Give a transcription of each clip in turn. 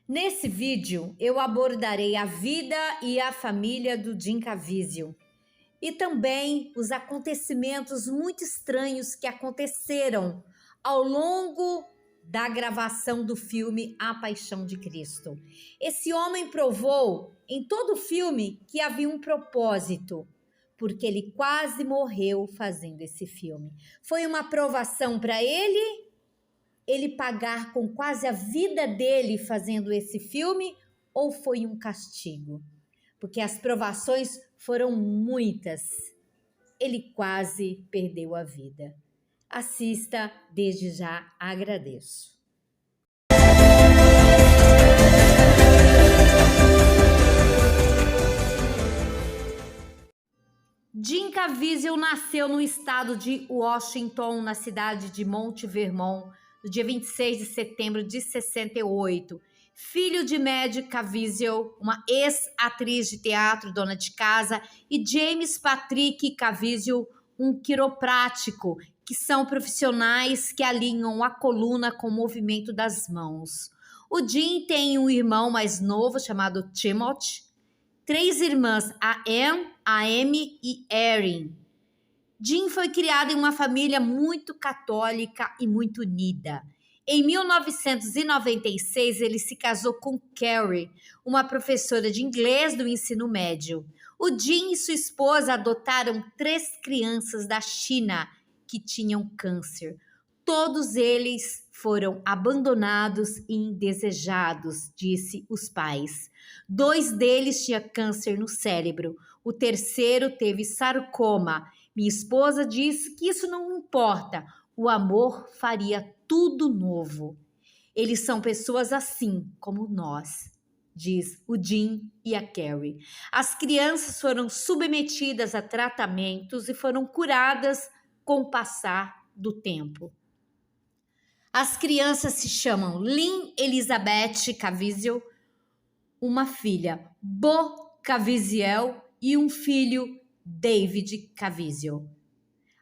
Nesse vídeo, eu abordarei a vida e a família do Jim Caviezel e também os acontecimentos muito estranhos que aconteceram ao longo da gravação do filme A Paixão de Cristo. Esse homem provou em todo o filme que havia um propósito, porque ele quase morreu fazendo esse filme. Foi uma provação para ele pagar com quase a vida dele fazendo esse filme, ou foi um castigo? Porque as provações foram muitas. Ele quase perdeu a vida. Assista, desde já agradeço. Jim Caviezel nasceu no estado de Washington, na cidade de Mount Vernon, no dia 26 de setembro de 68. Filho de Madge Caviezel, uma ex-atriz de teatro, dona de casa, e James Patrick Caviezel, um quiroprático, que são profissionais que alinham a coluna com o movimento das mãos. O Jim tem um irmão mais novo chamado Timothy, 3 irmãs, a Anne, a Amy e Erin. Jim foi criado em uma família muito católica e muito unida. Em 1996, ele se casou com Carrie, uma professora de inglês do ensino médio. O Jim e sua esposa adotaram 3 crianças da China que tinham câncer. Todos eles foram abandonados e indesejados, disse os pais. 2 deles tinham câncer no cérebro. O terceiro teve sarcoma. Minha esposa disse que isso não importa. O amor faria tudo novo. Eles são pessoas assim como nós, diz o Jim e a Carrie. As crianças foram submetidas a tratamentos e foram curadas com o passar do tempo. As crianças se chamam Lynn Elizabeth Caviezel, uma filha, Bo Caviezel, e um filho, David Caviezel.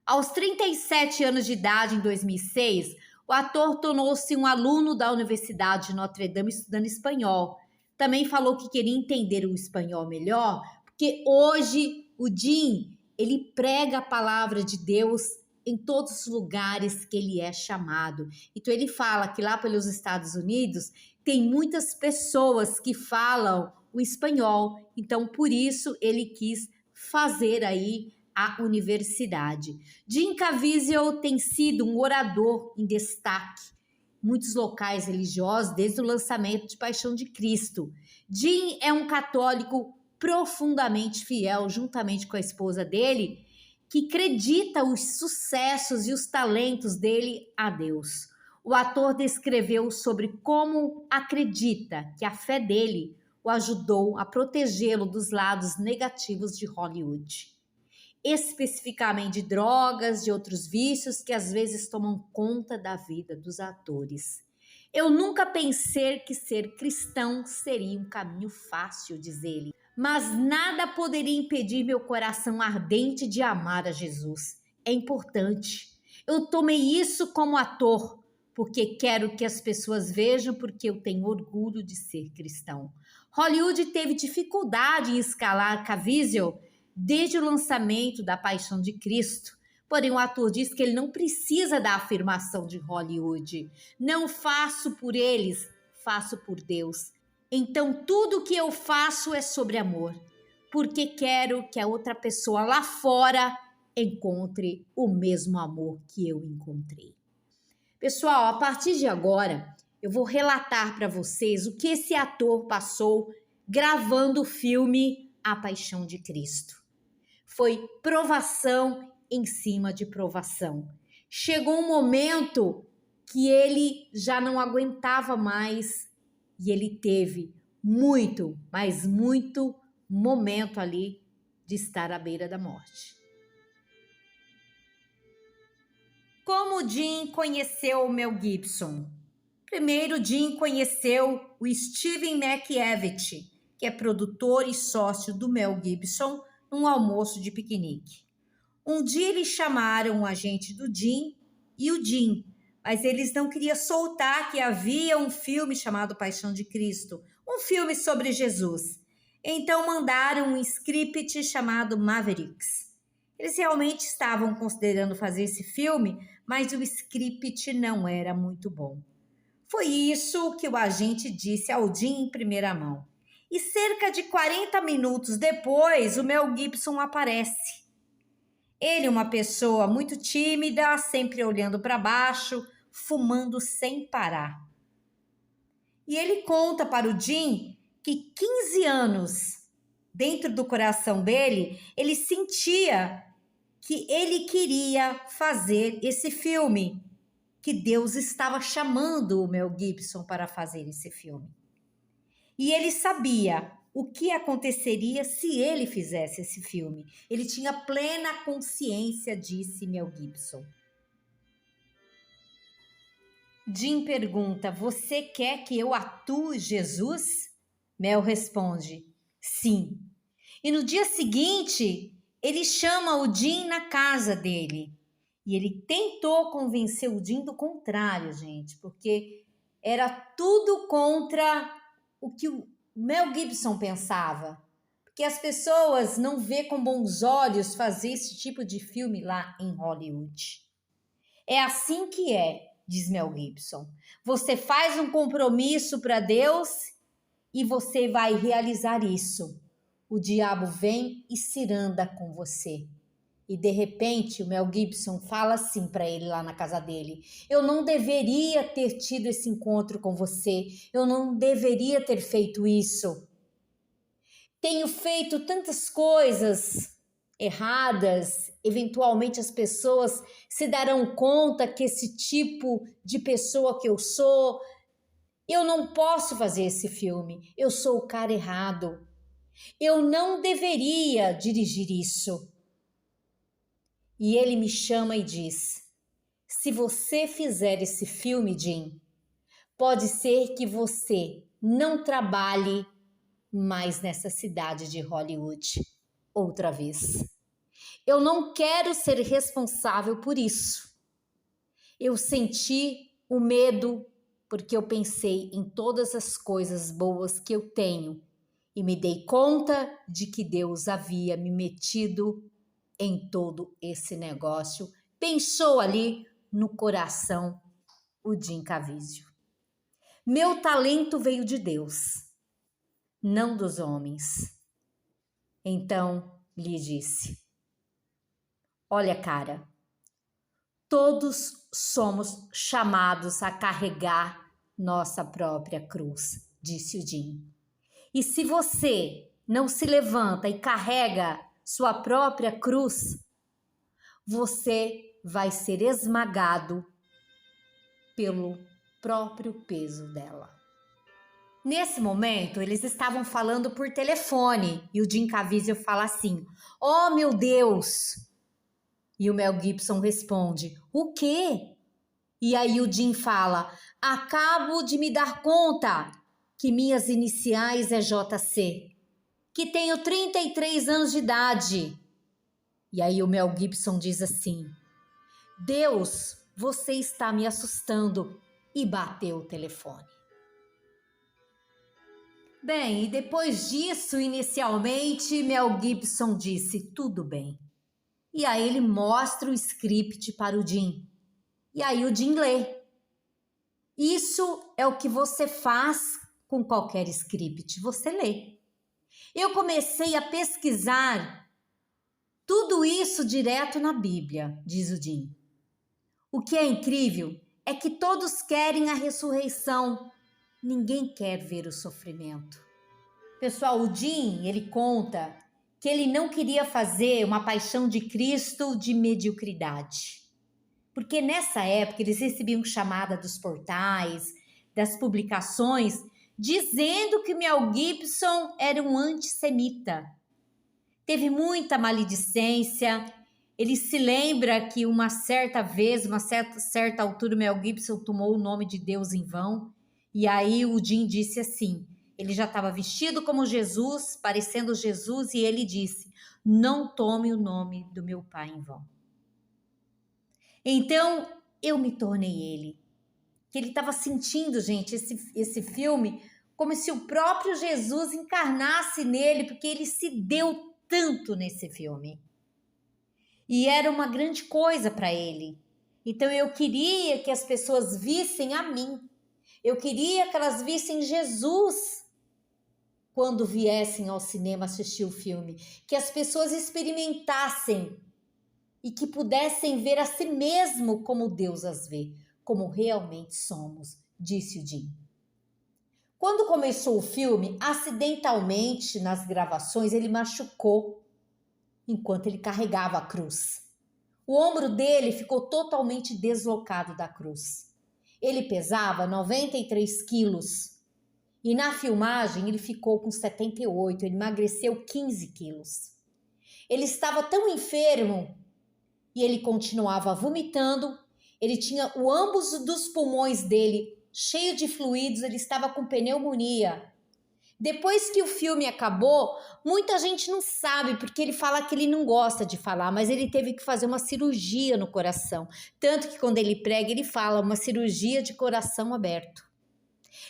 Aos 37 anos de idade, em 2006, o ator tornou-se um aluno da Universidade de Notre Dame estudando espanhol. Também falou que queria entender o espanhol melhor, porque hoje o Jim, ele prega a palavra de Deus em todos os lugares que ele é chamado. Então ele fala que lá pelos Estados Unidos tem muitas pessoas que falam o espanhol. Então por isso ele quis fazer aí a universidade. Jim Caviezel tem sido um orador em destaque em muitos locais religiosos desde o lançamento de Paixão de Cristo. Jim é um católico profundamente fiel, juntamente com a esposa dele, que acredita os sucessos e os talentos dele a Deus. O ator descreveu sobre como acredita que a fé dele o ajudou a protegê-lo dos lados negativos de Hollywood, especificamente de drogas, de outros vícios que às vezes tomam conta da vida dos atores. Eu nunca pensei que ser cristão seria um caminho fácil, diz ele, mas nada poderia impedir meu coração ardente de amar a Jesus. É importante. Eu tomei isso como ator, porque quero que as pessoas vejam, porque eu tenho orgulho de ser cristão. Hollywood teve dificuldade em escalar Caviezel desde o lançamento da Paixão de Cristo. Porém, o ator diz que ele não precisa da afirmação de Hollywood. Não faço por eles, faço por Deus. Então, tudo que eu faço é sobre amor, porque quero que a outra pessoa lá fora encontre o mesmo amor que eu encontrei. Pessoal, a partir de agora, eu vou relatar para vocês o que esse ator passou gravando o filme A Paixão de Cristo. Foi provação em cima de provação. Chegou um momento que ele já não aguentava mais e ele teve muito, mas muito momento ali de estar à beira da morte. Como Jim conheceu o Mel Gibson? Primeiro, Jim conheceu o Steven McEvitt, que é produtor e sócio do Mel Gibson, num almoço de piquenique. Um dia eles chamaram o agente do Jim e o Jim, mas eles não queriam soltar que havia um filme chamado Paixão de Cristo, um filme sobre Jesus. Então mandaram um script chamado Mavericks. Eles realmente estavam considerando fazer esse filme, mas o script não era muito bom. Foi isso que o agente disse ao Jim em primeira mão. E cerca de 40 minutos depois, o Mel Gibson aparece. Ele, uma pessoa muito tímida, sempre olhando para baixo, fumando sem parar. E ele conta para o Jim que 15 anos dentro do coração dele, ele sentia que ele queria fazer esse filme, que Deus estava chamando o Mel Gibson para fazer esse filme. E ele sabia o que aconteceria se ele fizesse esse filme. Ele tinha plena consciência, disse Mel Gibson. Jim pergunta: você quer que eu atue Jesus? Mel responde: sim. E no dia seguinte, ele chama o Jim na casa dele. E ele tentou convencer o Jim do contrário, gente, porque era tudo contra o que o Mel Gibson pensava. Porque as pessoas não vê com bons olhos fazer esse tipo de filme lá em Hollywood. É assim que é, diz Mel Gibson. Você faz um compromisso para Deus e você vai realizar isso. O diabo vem e ciranda com você. E de repente o Mel Gibson fala assim para ele lá na casa dele: eu não deveria ter tido esse encontro com você, eu não deveria ter feito isso. Tenho feito tantas coisas erradas, eventualmente as pessoas se darão conta que esse tipo de pessoa que eu sou, eu não posso fazer esse filme, eu sou o cara errado. Eu não deveria dirigir isso. E ele me chama e diz: se você fizer esse filme, Jim, pode ser que você não trabalhe mais nessa cidade de Hollywood outra vez. Eu não quero ser responsável por isso. Eu senti o medo porque eu pensei em todas as coisas boas que eu tenho e me dei conta de que Deus havia me metido em todo esse negócio. Pensou ali no coração o Jim Caviezel. Meu talento veio de Deus, não dos homens. Então lhe disse: olha, cara, todos somos chamados a carregar nossa própria cruz, disse o Jim. E se você não se levanta e carrega sua própria cruz, você vai ser esmagado pelo próprio peso dela. Nesse momento, eles estavam falando por telefone e o Jim Caviezel fala assim: oh, meu Deus! E o Mel Gibson responde: o quê? E aí o Jim fala: acabo de me dar conta que minhas iniciais é JC, que tenho 33 anos de idade. E aí o Mel Gibson diz assim: Deus, você está me assustando, e bateu o telefone. Bem, e depois disso, inicialmente, Mel Gibson disse: tudo bem. E aí ele mostra o script para o Jim. E aí o Jim lê. Isso é o que você faz com qualquer script, você lê. Eu comecei a pesquisar tudo isso direto na Bíblia, diz o Jim. O que é incrível é que todos querem a ressurreição, ninguém quer ver o sofrimento. Pessoal, o Jim, ele conta que ele não queria fazer uma paixão de Cristo de mediocridade. Porque nessa época eles recebiam chamada dos portais, das publicações, dizendo que Mel Gibson era um antissemita. Teve muita maledicência. Ele se lembra que uma certa vez, uma certa altura, o Mel Gibson tomou o nome de Deus em vão. E aí o Jim disse assim, ele já estava vestido como Jesus, parecendo Jesus, e ele disse: não tome o nome do meu pai em vão. Então, eu me tornei ele. Que ele estava sentindo, gente, esse filme como se o próprio Jesus encarnasse nele, porque ele se deu tanto nesse filme. E era uma grande coisa para ele. Então eu queria que as pessoas vissem a mim. Eu queria que elas vissem Jesus quando viessem ao cinema assistir o filme. Que as pessoas experimentassem e que pudessem ver a si mesmo como Deus as vê, como realmente somos, disse o Jim. Quando começou o filme, acidentalmente nas gravações, ele machucou enquanto ele carregava a cruz. O ombro dele ficou totalmente deslocado da cruz. Ele pesava 93 quilos e na filmagem ele ficou com 78, ele emagreceu 15 quilos. Ele estava tão enfermo e ele continuava vomitando, ele tinha ambos dos pulmões dele cheio de fluidos, ele estava com pneumonia. Depois que o filme acabou, muita gente não sabe, porque ele fala que ele não gosta de falar, mas ele teve que fazer uma cirurgia no coração. Tanto que quando ele prega, ele fala uma cirurgia de coração aberto.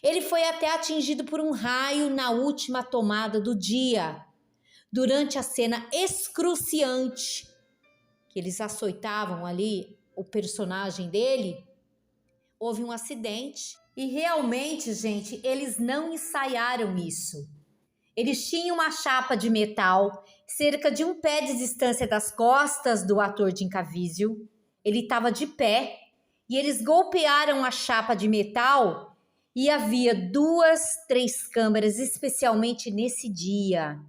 Ele foi até atingido por um raio na última tomada do dia, durante a cena excruciante, que eles açoitavam ali o personagem dele. Houve um acidente e realmente, gente, eles não ensaiaram isso. Eles tinham uma chapa de metal cerca de 1 pé de distância das costas do ator Jim Caviezel. Ele estava de pé e eles golpearam a chapa de metal e havia 2, 3 câmeras especialmente nesse dia.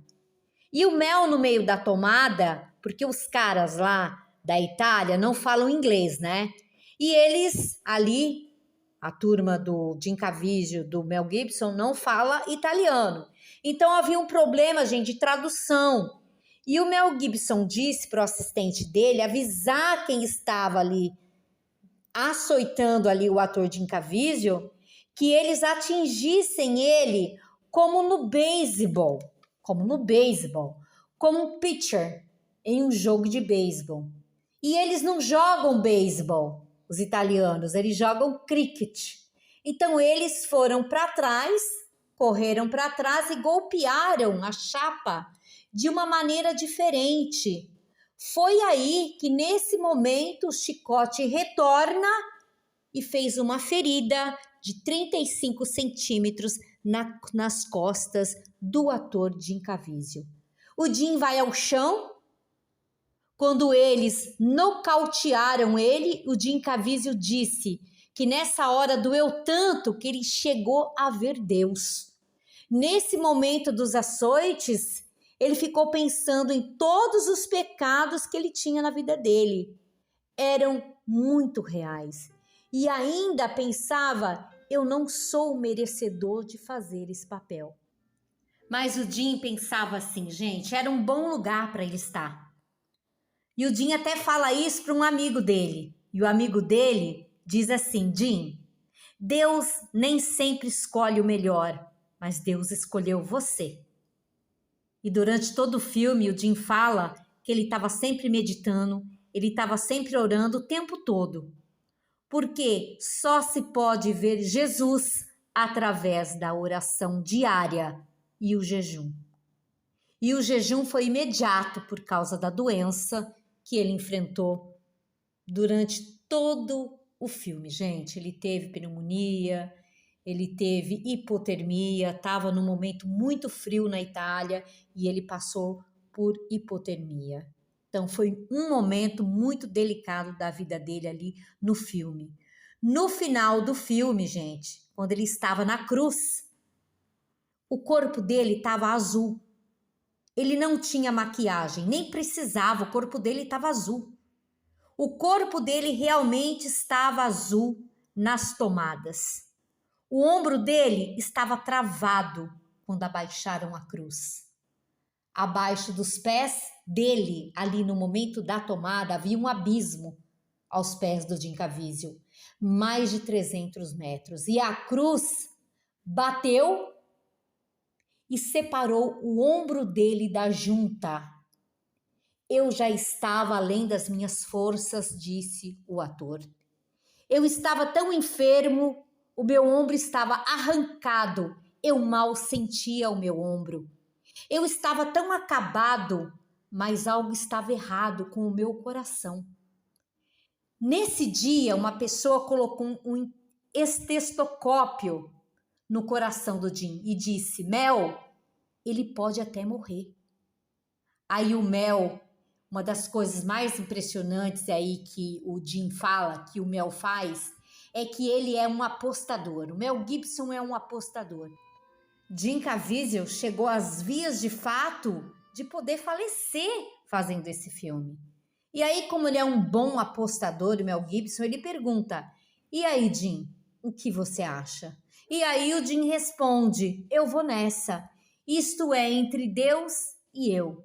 E o mel no meio da tomada, porque os caras lá da Itália não falam inglês, né? E eles ali, a turma do Jim Caviezel, do Mel Gibson, não fala italiano. Então havia um problema, gente, de tradução. E o Mel Gibson disse para o assistente dele avisar quem estava ali açoitando ali o ator Jim Caviezel, que eles atingissem ele como no beisebol, como um pitcher em um jogo de beisebol. E eles não jogam beisebol, os italianos, eles jogam cricket. Então eles foram para trás, correram para trás e golpearam a chapa de uma maneira diferente. Foi aí que nesse momento o chicote retorna e fez uma ferida de 35 centímetros nas costas do ator Jim Caviezel. O Jim vai ao chão. Quando eles nocautearam ele, o Jim Caviezel disse que nessa hora doeu tanto que ele chegou a ver Deus. Nesse momento dos açoites, ele ficou pensando em todos os pecados que ele tinha na vida dele. Eram muito reais. E ainda pensava, eu não sou merecedor de fazer esse papel. Mas o Jim pensava assim, gente, era um bom lugar para ele estar. E o Jim até fala isso para um amigo dele. E o amigo dele diz assim, Jim, Deus nem sempre escolhe o melhor, mas Deus escolheu você. E durante todo o filme, o Jim fala que ele estava sempre meditando, ele estava sempre orando o tempo todo. Porque só se pode ver Jesus através da oração diária e o jejum. E o jejum foi imediato por causa da doença que ele enfrentou durante todo o filme, gente. Ele teve pneumonia, ele teve hipotermia, estava num momento muito frio na Itália e ele passou por hipotermia. Então foi um momento muito delicado da vida dele ali no filme. No final do filme, gente, quando ele estava na cruz, o corpo dele estava azul. Ele não tinha maquiagem, nem precisava, o corpo dele estava azul. O corpo dele realmente estava azul nas tomadas. O ombro dele estava travado quando abaixaram a cruz. Abaixo dos pés dele, ali no momento da tomada, havia um abismo aos pés do Jim Caviezel, mais de 300 metros. E a cruz bateu e separou o ombro dele da junta. Eu já estava além das minhas forças, disse o ator. Eu estava tão enfermo, o meu ombro estava arrancado, eu mal sentia o meu ombro. Eu estava tão acabado, mas algo estava errado com o meu coração. Nesse dia, uma pessoa colocou um estetoscópio no coração do Jim e disse: Mel, ele pode até morrer. Aí o Mel, uma das coisas mais impressionantes aí que o Jim fala, que o Mel faz, é que ele é um apostador. O Mel Gibson é um apostador. Jim Caviezel chegou às vias de fato de poder falecer fazendo esse filme. E aí, como ele é um bom apostador, o Mel Gibson, ele pergunta: e aí, Jim, o que você acha? E aí o Jim responde: eu vou nessa. Isto é entre Deus e eu.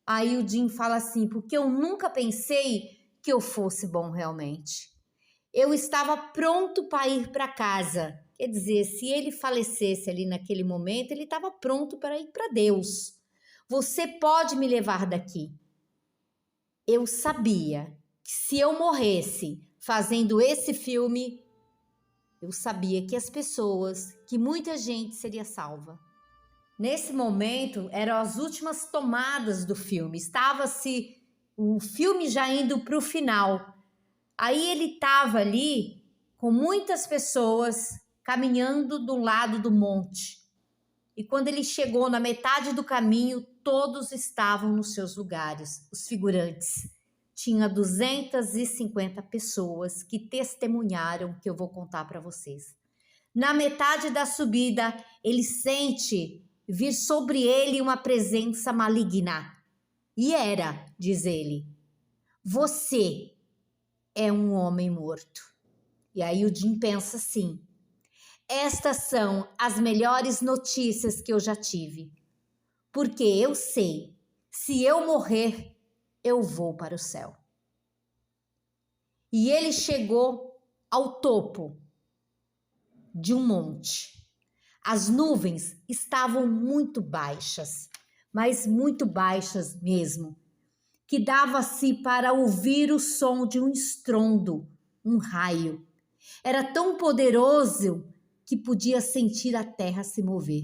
Aí o Jim fala assim: porque eu nunca pensei que eu fosse bom realmente. Eu estava pronto para ir para casa. Quer dizer, se ele falecesse ali naquele momento, ele estava pronto para ir para Deus. Você pode me levar daqui. Eu sabia que se eu morresse fazendo esse filme, eu sabia que as pessoas, que muita gente seria salva. Nesse momento, eram as últimas tomadas do filme. Estava-se o filme já indo para o final. Aí ele estava ali com muitas pessoas caminhando do lado do monte. E quando ele chegou na metade do caminho, todos estavam nos seus lugares, os figurantes. Tinha 250 pessoas que testemunharam que eu vou contar para vocês. Na metade da subida, ele sente vir sobre ele uma presença maligna. E era, diz ele, você é um homem morto. E aí o Jim pensa assim: estas são as melhores notícias que eu já tive. Porque eu sei, se eu morrer, eu vou para o céu. E ele chegou ao topo de um monte. As nuvens estavam muito baixas, mas muito baixas mesmo, que dava-se para ouvir o som de um estrondo, um raio. Era tão poderoso que podia sentir a terra se mover.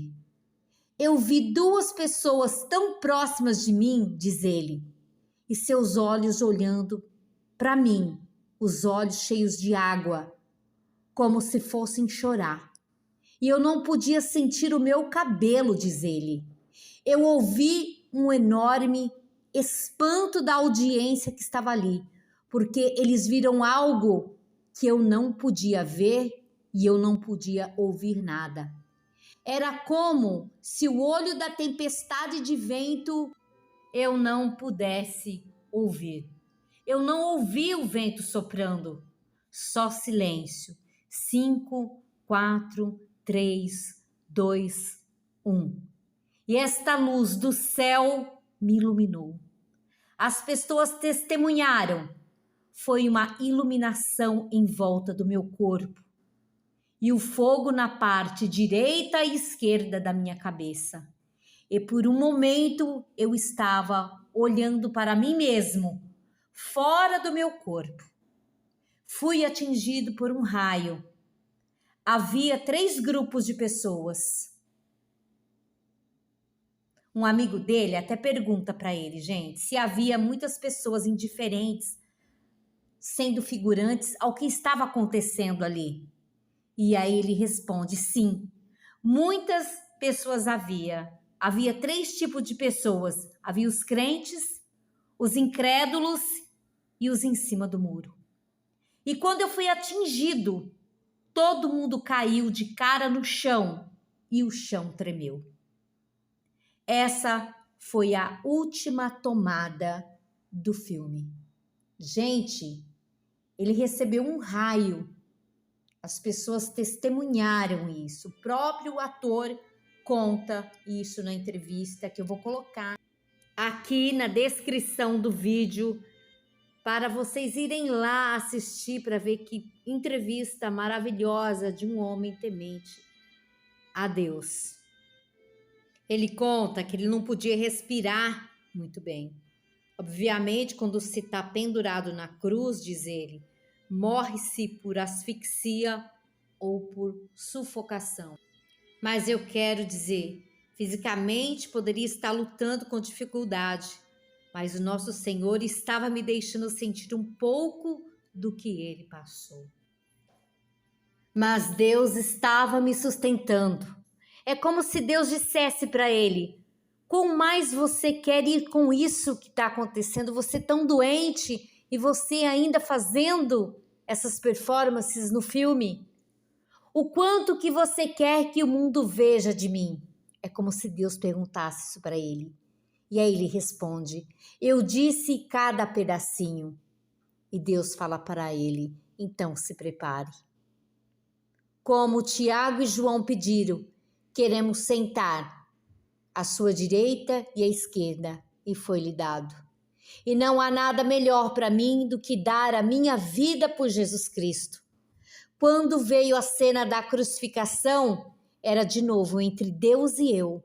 Eu vi duas pessoas tão próximas de mim, diz ele, e seus olhos olhando para mim, os olhos cheios de água, como se fossem chorar. E eu não podia sentir o meu cabelo, diz ele. Eu ouvi um enorme espanto da audiência que estava ali, porque eles viram algo que eu não podia ver e eu não podia ouvir nada. Era como se o olho da tempestade de vento eu não pudesse ouvir. Eu não ouvi o vento soprando, só silêncio. 5, 4, 3, 2, 1. E esta luz do céu me iluminou. As pessoas testemunharam. Foi uma iluminação em volta do meu corpo e o fogo na parte direita e esquerda da minha cabeça. E por um momento eu estava olhando para mim mesmo, fora do meu corpo. Fui atingido por um raio. Havia 3 grupos de pessoas. Um amigo dele até pergunta para ele, gente, se havia muitas pessoas indiferentes sendo figurantes ao que estava acontecendo ali. E aí ele responde, sim, muitas pessoas havia. Havia 3 tipos de pessoas. Havia os crentes, os incrédulos e os em cima do muro. E quando eu fui atingido, todo mundo caiu de cara no chão e o chão tremeu. Essa foi a última tomada do filme. Gente, ele recebeu um raio. As pessoas testemunharam isso. O próprio ator conta isso na entrevista que eu vou colocar aqui na descrição do vídeo para vocês irem lá assistir para ver que entrevista maravilhosa de um homem temente a Deus. Ele conta que ele não podia respirar muito bem. Obviamente, quando se está pendurado na cruz, diz ele, morre-se por asfixia ou por sufocação. Mas eu quero dizer, fisicamente poderia estar lutando com dificuldade, mas o nosso Senhor estava me deixando sentir um pouco do que ele passou. Mas Deus estava me sustentando. É como se Deus dissesse para ele: quanto mais você quer ir com isso que está acontecendo, você tão doente e você ainda fazendo essas performances no filme? O quanto que você quer que o mundo veja de mim? É como se Deus perguntasse isso para ele. E aí ele responde: eu disse cada pedacinho. E Deus fala para ele: então se prepare. Como Tiago e João pediram, queremos sentar à sua direita e à esquerda, e foi-lhe dado. E não há nada melhor para mim do que dar a minha vida por Jesus Cristo. Quando veio a cena da crucificação, era de novo entre Deus e eu.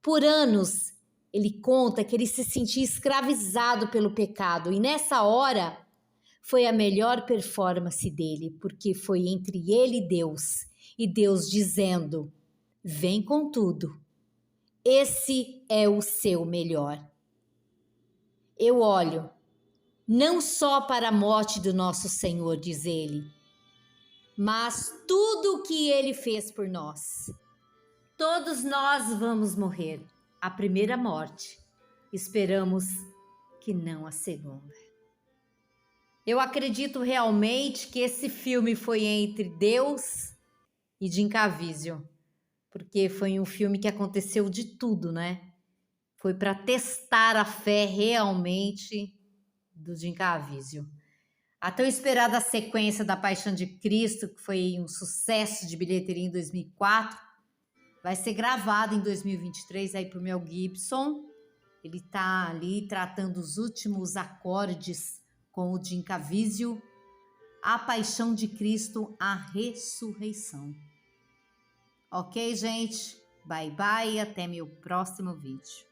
Por anos, ele conta que ele se sentia escravizado pelo pecado, e nessa hora foi a melhor performance dele, porque foi entre ele e Deus dizendo: vem com tudo, esse é o seu melhor. Eu olho não só para a morte do nosso Senhor, diz ele, mas tudo o que ele fez por nós. Todos nós vamos morrer, a primeira morte. Esperamos que não a segunda. Eu acredito realmente que esse filme foi entre Deus e Jim Caviezel, porque foi um filme que aconteceu de tudo, né? Foi para testar a fé realmente do Jim Caviezel. A tão esperada sequência da Paixão de Cristo, que foi um sucesso de bilheteria em 2004, vai ser gravada em 2023 aí por Mel Gibson. Ele está ali tratando os últimos acordes com o Jim Caviezel, A Paixão de Cristo, a Ressurreição. Ok, gente? Bye, bye, até meu próximo vídeo.